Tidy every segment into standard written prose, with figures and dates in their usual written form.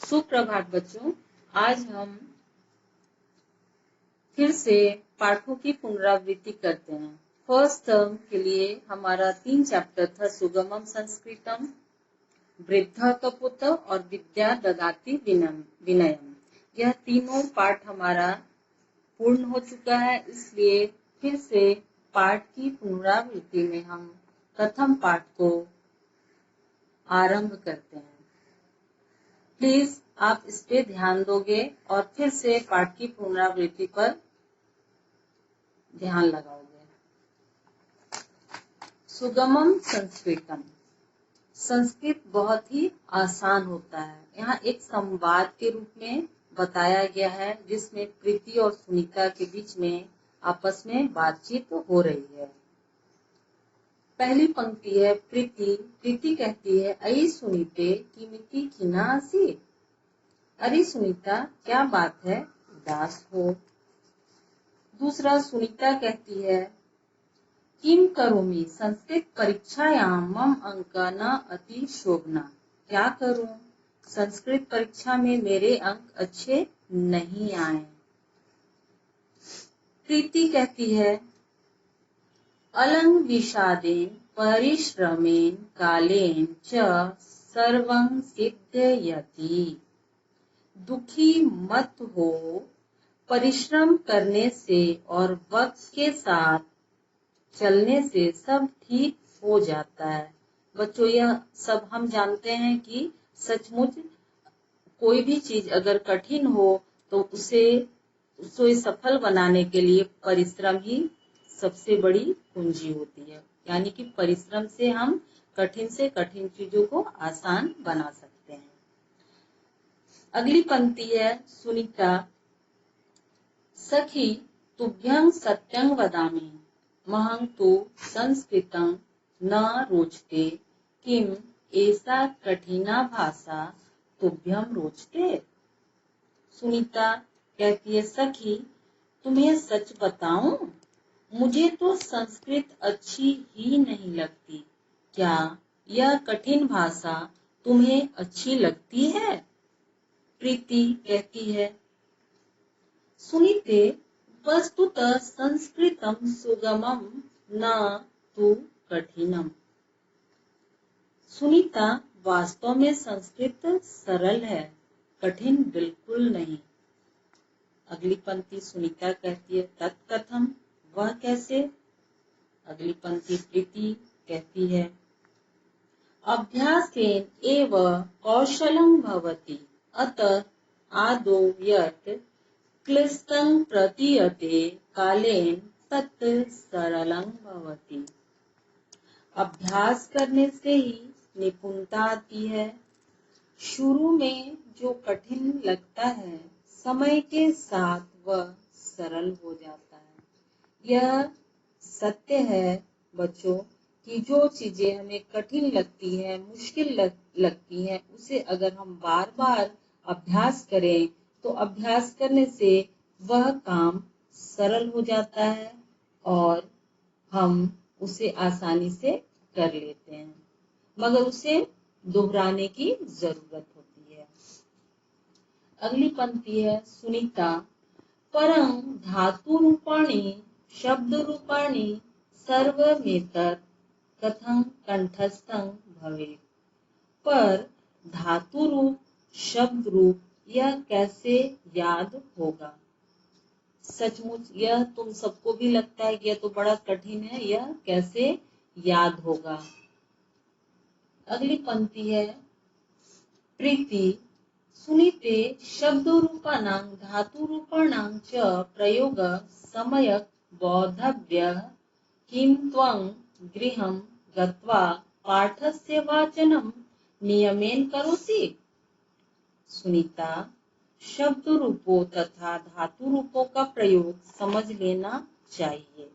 सुप्रभात बच्चों। आज हम फिर से पाठों की पुनरावृत्ति करते हैं। फर्स्ट टर्म के लिए हमारा 3 चैप्टर था, सुगमम संस्कृतम, वृद्ध कपुत और विद्या ददाति विनयम। यह तीनों पाठ हमारा पूर्ण हो चुका है, इसलिए फिर से पाठ की पुनरावृत्ति में हम प्रथम पाठ को आरंभ करते हैं। प्लीज आप इस पे ध्यान दोगे और फिर से पाठ की पुनरावृत्ति पर ध्यान लगाओगे। सुगमम संस्कृतम। संस्कृत बहुत ही आसान होता है। यहाँ एक संवाद के रूप में बताया गया है, जिसमें प्रीति और सुनीता के बीच में आपस में बातचीत हो रही है। पहली पंक्ति है प्रीति। प्रीति कहती है, अई सुनीते किमिति खिनासी। अरे सुनीता, क्या बात है, उदास हो। दूसरा, सुनीता कहती है, किम करोमि संस्कृत परीक्षायां मम अंक न अति शोभना। क्या करूं, संस्कृत परीक्षा में मेरे अंक अच्छे नहीं आए। प्रीति कहती है, अलंग विषादेन परिश्रमेन कालेन च सर्वं सिद्धयति। दुखी मत हो, परिश्रम करने से और वक्त के साथ चलने से सब ठीक हो जाता है। बच्चों, यह सब हम जानते हैं कि सचमुच कोई भी चीज अगर कठिन हो तो उसे सफल बनाने के लिए परिश्रम ही सबसे बड़ी पूंजी होती है। यानी कि परिश्रम से हम कठिन से कठिन चीजों को आसान बना सकते हैं। अगली पंक्ति है सुनीता। सखी तुभ्यं सत्यं वदामि महं तु संस्कृतं न रोचते किम ऐसा कठिना भाषा तुभ्यं रोचते। सुनीता कहती है, सखी तुम्हें सच बताऊं, मुझे तो संस्कृत अच्छी ही नहीं लगती। क्या यह कठिन भाषा तुम्हें अच्छी लगती है? प्रीति कहती है, सुनीते वस्तुतः संस्कृतम सुगमम न तु कठिनम। सुनीता, वास्तव में संस्कृत सरल है, कठिन बिल्कुल नहीं। अगली पंक्ति सुनीता कहती है, तत्कथम, वह कैसे? अगली पंक्ति प्रीति कहती है, अभ्यासेन एव कौशलं भवति अतः आदौ यत् क्लिष्टं प्रतीयते कालेन तत् सरलं भवति। अभ्यास करने से ही निपुणता आती है। शुरू में जो कठिन लगता है, समय के साथ वह सरल हो जाता है। यह सत्य है बच्चों कि जो चीजें हमें कठिन लगती है, मुश्किल लगती है, उसे अगर हम बार बार अभ्यास करें तो अभ्यास करने से वह काम सरल हो जाता है और हम उसे आसानी से कर लेते हैं, मगर उसे दोहराने की जरूरत होती है। अगली पंक्ति है सुनीता। परं धातु रूपाणि शब्द रूपाणि सर्वमेतत् कथं कंठस्थं भवेत्। पर धातु रूप, शब्द रूप, यह कैसे याद होगा? सचमुच यह तुम सबको भी लगता है कि यह तो बड़ा कठिन है, यह कैसे याद होगा? अगली पंक्ति है प्रीति। सुनीते शब्द रूपाणां धातु रूपाणां च प्रयोग सम्यक् बोद्धव्यः किं त्वं गृहं गत्वा पाठस्य वाचनं नियमेन करोसि। सुनीता, शब्द रूपों तथा धातु रूपों का प्रयोग समझ लेना चाहिए।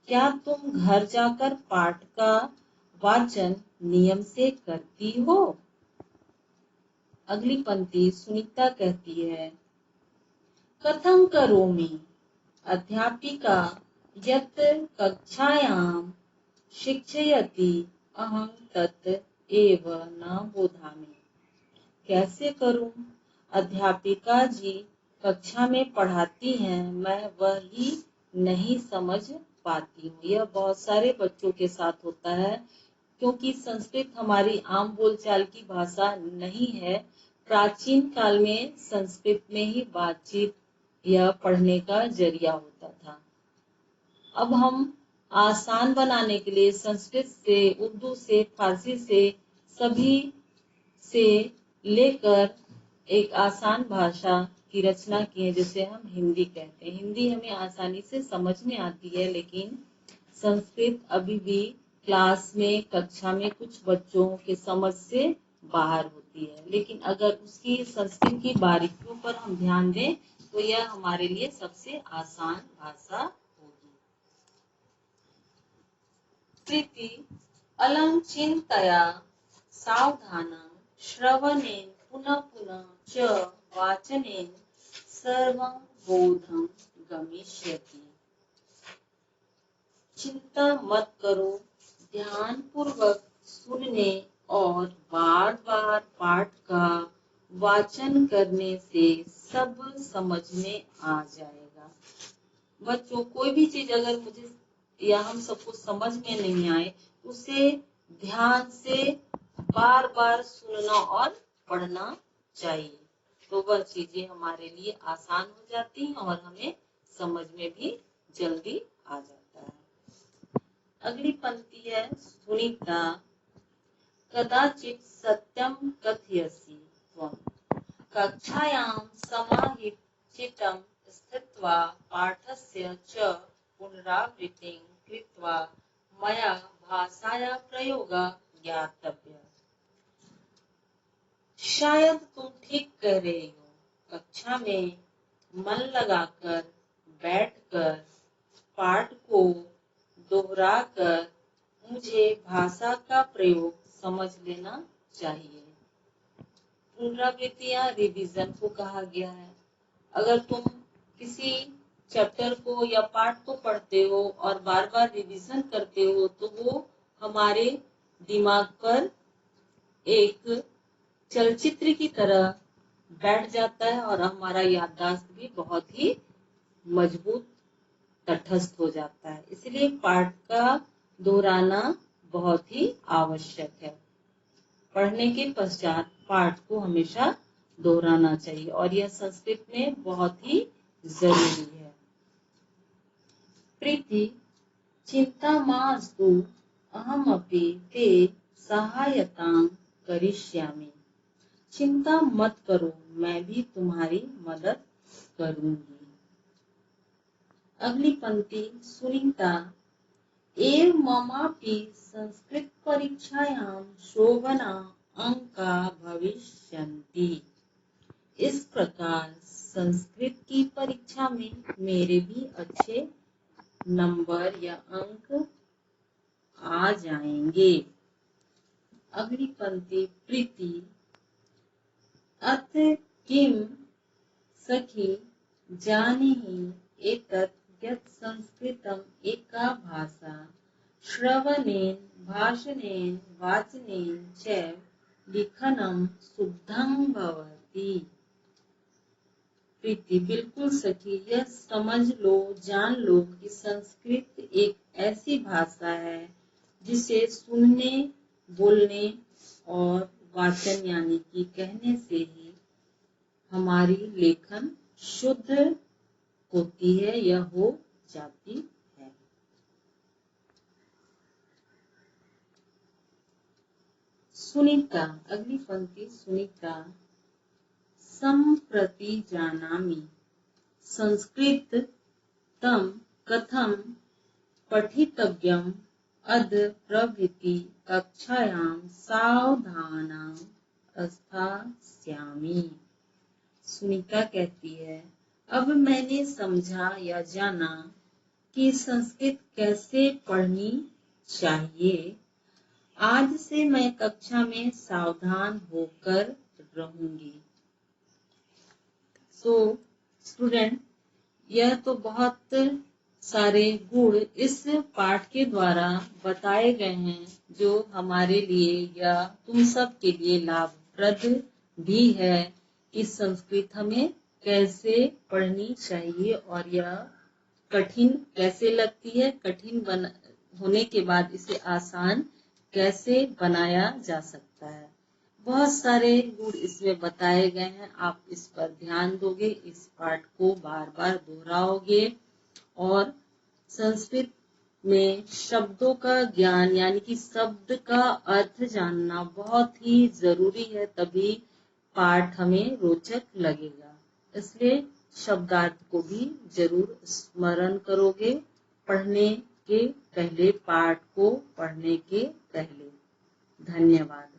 क्या तुम घर जाकर पाठ का वाचन नियम से करती हो? अगली पंक्ति सुनीता कहती है, कथं करोमि अध्यापिका यत् कक्षायां शिक्षयति अहं तत् एव न बोधामि। कैसे करूं? अध्यापिका जी कक्षा में पढ़ाती हैं, मैं वही नहीं समझ पाती हूँ। यह बहुत सारे बच्चों के साथ होता है, क्योंकि संस्कृत हमारी आम बोलचाल की भाषा नहीं है। प्राचीन काल में संस्कृत में ही बातचीत या पढ़ने का जरिया होता था। अब हम आसान बनाने के लिए संस्कृत से, उर्दू से, फारसी से, सभी से लेकर एक आसान भाषा की रचना की है, जिसे हम हिंदी कहते हैं। हिंदी हमें आसानी से समझ में आती है, लेकिन संस्कृत अभी भी क्लास में, कक्षा में कुछ बच्चों के समझ से बाहर होती है। लेकिन अगर उसकी संस्कृत की बारीकियों पर हम ध्यान दें तो यह हमारे लिए सबसे आसान भाषा होगी। प्रीति अलम चिंतया सावधानं श्रवणेन पुनः पुनः च वाचनेन सर्वं बोधं गमिष्यति। चिंता मत करो, ध्यान पूर्वक सुनने और बार बार पाठ का वाचन करने से सब समझ में आ जाएगा। बच्चों, कोई भी चीज अगर मुझे या हम सबको समझ में नहीं आए, उसे ध्यान से बार बार सुनना और पढ़ना चाहिए, तो वह चीजें हमारे लिए आसान हो जाती हैं और हमें समझ में भी जल्दी आ जाता है। अगली पंक्ति है सुनीता, कदाचित सत्यम कथयसि त्वं कक्षायां समाहितचित्तं स्थित्वा पाठस्य च पुनरावृत्तिं कृत्वा मया भाषाया प्रयोगः ज्ञातव्यः। शायद तुम ठीक कह रहे हो, कक्षा में मन लगाकर बैठकर पाठ को दोहराकर मुझे भाषा का प्रयोग समझ लेना चाहिए। पुनरावृत्ति या रिवीजन को कहा गया है। अगर तुम किसी चैप्टर को या पाठ को पढ़ते हो और बार बार रिवीजन करते हो तो वो हमारे दिमाग पर एक चलचित्र की तरह बैठ जाता है और हमारा याददाश्त भी बहुत ही मजबूत, तटस्थ हो जाता है। इसलिए पाठ का दोहराना बहुत ही आवश्यक है। पढ़ने के पश्चात पाठ को हमेशा दोहराना चाहिए और यह संस्कृत में बहुत ही जरूरी है। प्रीति चिंता मास्तु अहमपि ते सहायतां करिष्यामि। चिंता मत करो, मैं भी तुम्हारी मदद करूंगी। अगली पंक्ति सुनीता, एव ममापि संस्कृत परीक्षायां शोभना अंका भविष्यन्ति। इस प्रकार संस्कृत की परीक्षा में मेरे भी अच्छे नंबर या अंक आ जाएंगे। अगली पंक्ति प्रीति, अथ किम सखी जानीहि एतत् यत् संस्कृतम् एका भाषा श्रवणेन भाषणेन वाचनेन च लिखनं शुद्धं भवति। प्रीति बिल्कुल सखी, यह समझ लो, जान लो कि संस्कृत एक ऐसी भाषा है जिसे सुनने, बोलने और वाचन यानी कि कहने से ही हमारी लेखन शुद्ध होती है या हो जाती है। सुनीता, अगली पंक्ति सुनीता, सम्प्रति जानामि संस्कृत तं कथं पठितव्यम् अद्य प्रभृति कक्षायां सावधानं स्थास्यामि। सुनीता कहती है, अब मैंने समझा या जाना कि संस्कृत कैसे पढ़नी चाहिए। आज से मैं कक्षा में सावधान होकर रहूंगी। स्टूडेंट, यह तो बहुत सारे गुण इस पाठ के द्वारा बताए गए हैं जो हमारे लिए या तुम सब के लिए लाभप्रद भी है। कि संस्कृत हमें कैसे पढ़नी चाहिए और यह कठिन कैसे लगती है, होने के बाद इसे आसान कैसे बनाया जा सकता है। बहुत सारे गुण इसमें बताए गए हैं। आप इस पर ध्यान दोगे, इस पाठ को बार बार दोहराओगे और संस्कृत में शब्दों का ज्ञान यानी कि शब्द का अर्थ जानना बहुत ही जरूरी है, तभी पाठ हमें रोचक लगेगा। इसलिए शब्दार्थ को भी जरूर स्मरण करोगे पढ़ने के पहले, पाठ को पढ़ने के पहले। धन्यवाद।